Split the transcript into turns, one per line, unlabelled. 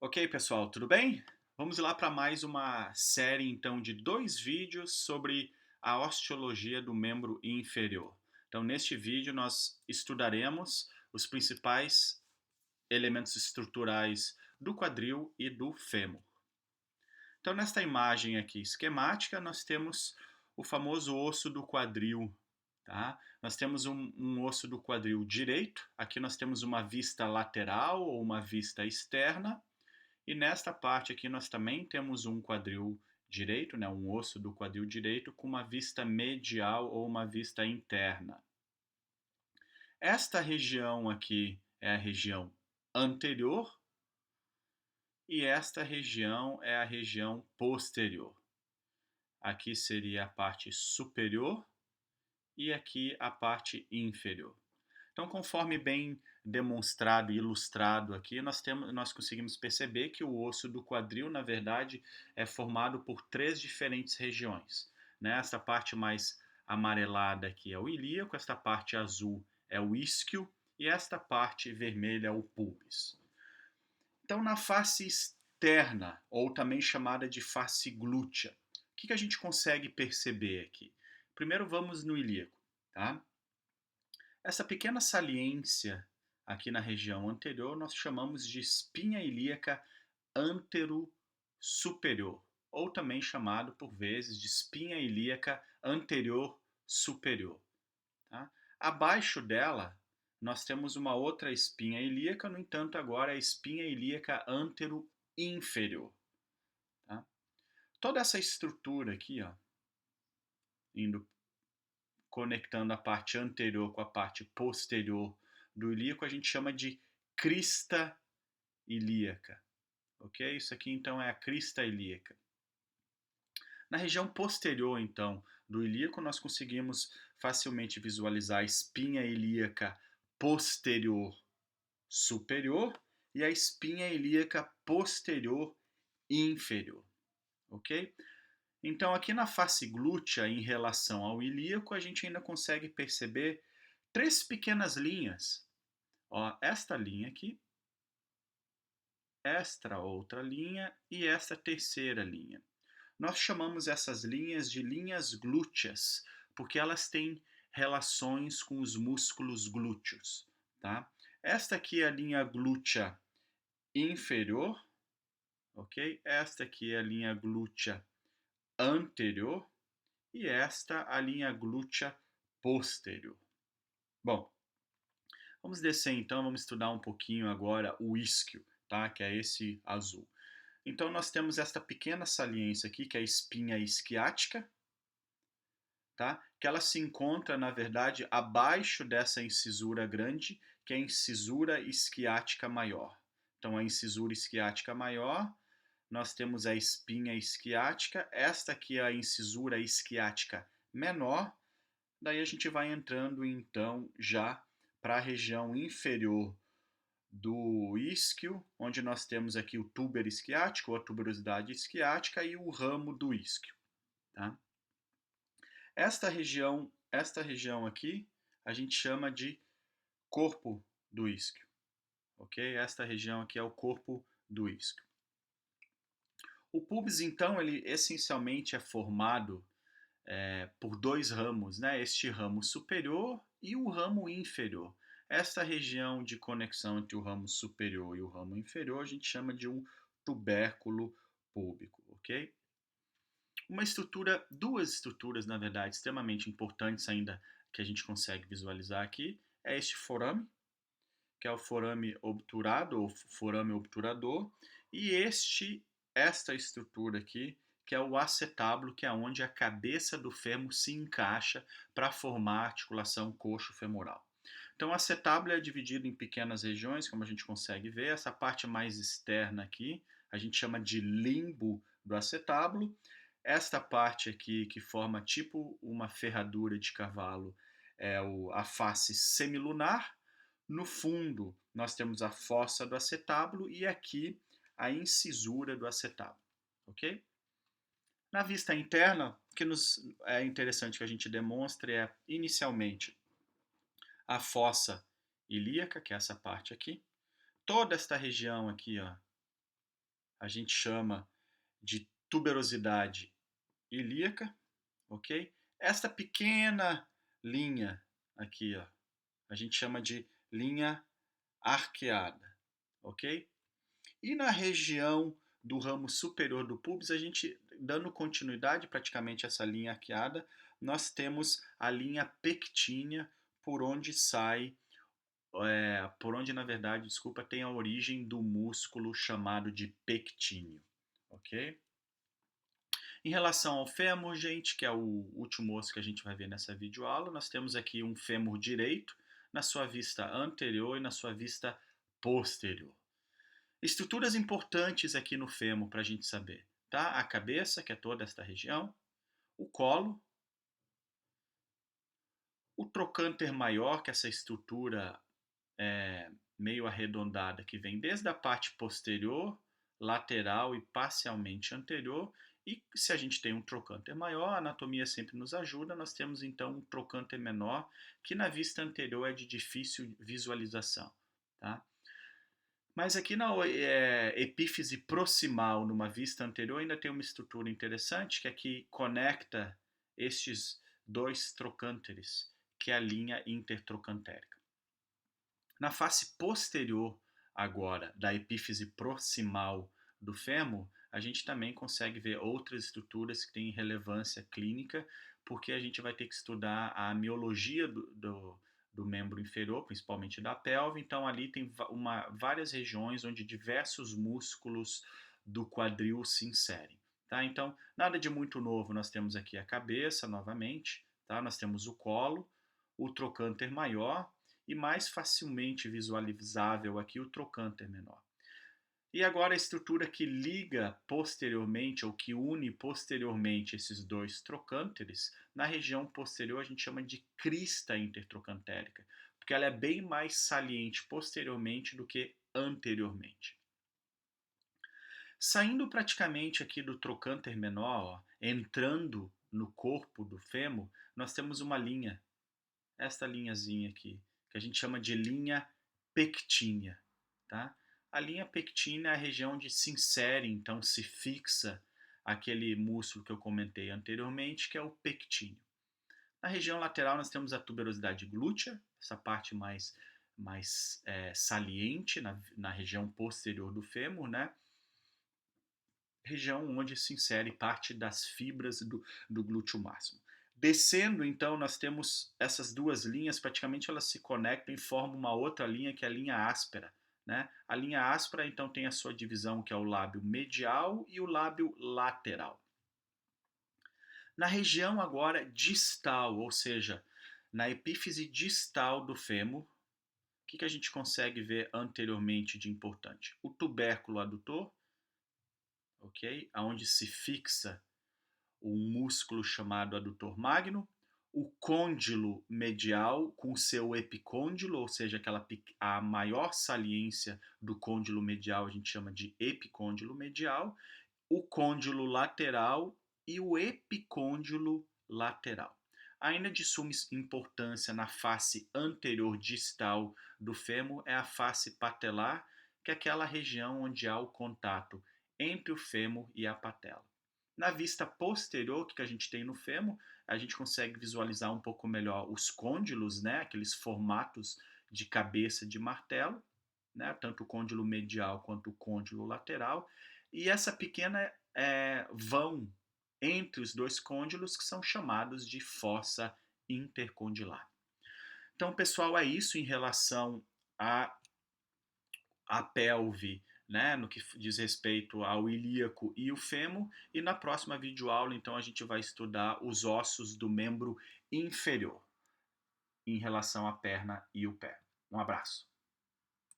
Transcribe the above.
Ok, pessoal, tudo bem? Vamos lá para mais uma série então de dois vídeos sobre a osteologia do membro inferior. Então, neste vídeo nós estudaremos os principais elementos estruturais do quadril e do fêmur. Então, nesta imagem aqui esquemática, nós temos o famoso osso do quadril. Tá? Nós temos um osso do quadril direito, aqui nós temos uma vista lateral ou uma vista externa, e nesta parte aqui nós também temos um quadril direito, né, um osso do quadril direito com uma vista medial ou uma vista interna. Esta região aqui é a região anterior e esta região é a região posterior. Aqui seria a parte superior e aqui a parte inferior. Então, conforme bem demonstrado e ilustrado aqui, nós conseguimos perceber que o osso do quadril, na verdade, é formado por três diferentes regiões. Né? Essa parte mais amarelada aqui é o ilíaco, esta parte azul é o isquio e esta parte vermelha é o pubis. Então, na face externa, ou também chamada de face glútea, o que a gente consegue perceber aqui? Primeiro vamos no ilíaco, tá? Essa pequena saliência aqui na região anterior nós chamamos de espinha ilíaca antero-superior, ou também chamado por vezes de espinha ilíaca anterior-superior. Tá? Abaixo dela nós temos uma outra espinha ilíaca, no entanto agora é a espinha ilíaca antero-inferior. Tá? Toda essa estrutura aqui, ó, indo conectando a parte anterior com a parte posterior do ilíaco, a gente chama de crista ilíaca. Ok? Isso aqui então é a crista ilíaca. Na região posterior, então, do ilíaco, nós conseguimos facilmente visualizar a espinha ilíaca posterior superior e a espinha ilíaca posterior inferior. Ok? Então, aqui na face glútea, em relação ao ilíaco, a gente ainda consegue perceber três pequenas linhas. Ó, esta linha aqui, esta outra linha e esta terceira linha. Nós chamamos essas linhas de linhas glúteas, porque elas têm relações com os músculos glúteos. Tá? Esta aqui é a linha glútea inferior, ok? Esta aqui é a linha glútea anterior e esta a linha glútea posterior. Bom, vamos descer então, vamos estudar um pouquinho agora o isquio, tá? Que é esse azul. Então nós temos esta pequena saliência aqui, que é a espinha isquiática, tá? Que ela se encontra, na verdade, abaixo dessa incisura grande, que é a incisura isquiática maior. Então a incisura isquiática maior, nós temos a espinha isquiática, esta aqui é a incisura isquiática menor, daí a gente vai entrando então já para a região inferior do isquio, onde nós temos aqui o túber isquiático, ou a tuberosidade isquiática, e o ramo do isquio. Tá? Esta região aqui, a gente chama de corpo do isquio. Ok? Esta região aqui é o corpo do isquio. O pubis, então, ele essencialmente é formado por dois ramos, né? Este ramo superior e o ramo inferior. Esta região de conexão entre o ramo superior e o ramo inferior a gente chama de um tubérculo púbico, ok? Duas estruturas, na verdade, extremamente importantes ainda que a gente consegue visualizar aqui, é este forame, que é o forame obturado ou forame obturador, e esta estrutura aqui, que é o acetábulo, que é onde a cabeça do fêmur se encaixa para formar a articulação coxo-femoral. Então, o acetábulo é dividido em pequenas regiões, como a gente consegue ver. Essa parte mais externa aqui, a gente chama de limbo do acetábulo. Esta parte aqui, que forma tipo uma ferradura de cavalo, é a face semilunar. No fundo, nós temos a fossa do acetábulo e aqui a incisura do acetábulo, ok? Na vista interna, o que é interessante que a gente demonstre é, inicialmente, a fossa ilíaca, que é essa parte aqui. Toda esta região aqui, ó, a gente chama de tuberosidade ilíaca, ok? Esta pequena linha aqui, ó, a gente chama de linha arqueada, ok? E na região do ramo superior do pubis, a gente, dando continuidade praticamente a essa linha arqueada, nós temos a linha pectínea, por onde sai, por onde, na verdade, desculpa, tem a origem do músculo chamado de pectíneo, ok? Em relação ao fêmur, gente, que é o último osso que a gente vai ver nessa videoaula, nós temos aqui um fêmur direito na sua vista anterior e na sua vista posterior. Estruturas importantes aqui no fêmur para a gente saber, tá? A cabeça, que é toda esta região, o colo, o trocânter maior, que é essa estrutura meio arredondada que vem desde a parte posterior, lateral e parcialmente anterior. E se a gente tem um trocânter maior, a anatomia sempre nos ajuda, nós temos então um trocânter menor, que na vista anterior é de difícil visualização, tá? Mas aqui na epífise proximal, numa vista anterior, ainda tem uma estrutura interessante, que é que conecta estes dois trocânteres, que é a linha intertrocantérica. Na face posterior, agora, da epífise proximal do fêmur, a gente também consegue ver outras estruturas que têm relevância clínica, porque a gente vai ter que estudar a miologia do membro inferior, principalmente da pelve. Então, ali tem várias regiões onde diversos músculos do quadril se inserem. Tá? Então, nada de muito novo. Nós temos aqui a cabeça, novamente. Tá? Nós temos o colo, o trocânter maior e mais facilmente visualizável aqui o trocânter menor. E agora a estrutura que liga posteriormente, ou que une posteriormente esses dois trocânteres, na região posterior a gente chama de crista intertrocantérica, porque ela é bem mais saliente posteriormente do que anteriormente. Saindo praticamente aqui do trocânter menor, ó, entrando no corpo do fêmur, nós temos uma linha, esta linhazinha aqui, que a gente chama de linha pectínea, tá? A linha pectínea é a região onde se insere, então se fixa aquele músculo que eu comentei anteriormente, que é o pectíneo. Na região lateral nós temos a tuberosidade glútea, essa parte mais saliente na região posterior do fêmur, né? Região onde se insere parte das fibras do glúteo máximo. Descendo, então, nós temos essas duas linhas, praticamente elas se conectam e formam uma outra linha, que é a linha áspera. Né? A linha áspera, então, tem a sua divisão, que é o lábio medial e o lábio lateral. Na região agora distal, ou seja, na epífise distal do fêmur, o que a gente consegue ver anteriormente de importante? O tubérculo adutor, ok? Onde se fixa um músculo chamado adutor magno, o côndilo medial com seu epicôndilo, ou seja, a maior saliência do côndilo medial a gente chama de epicôndilo medial, o côndilo lateral e o epicôndilo lateral. Ainda de suma importância na face anterior distal do fêmur é a face patelar, que é aquela região onde há o contato entre o fêmur e a patela. Na vista posterior, o que a gente tem no fêmur, a gente consegue visualizar um pouco melhor os côndilos, né? Aqueles formatos de cabeça de martelo, né? Tanto o côndilo medial quanto o côndilo lateral. E essa pequena vão entre os dois côndilos, que são chamados de fossa intercondilar. Então, pessoal, é isso em relação à pelve, né, no que diz respeito ao ilíaco e o fêmur, e na próxima videoaula, então, a gente vai estudar os ossos do membro inferior em relação à perna e o pé. Um abraço.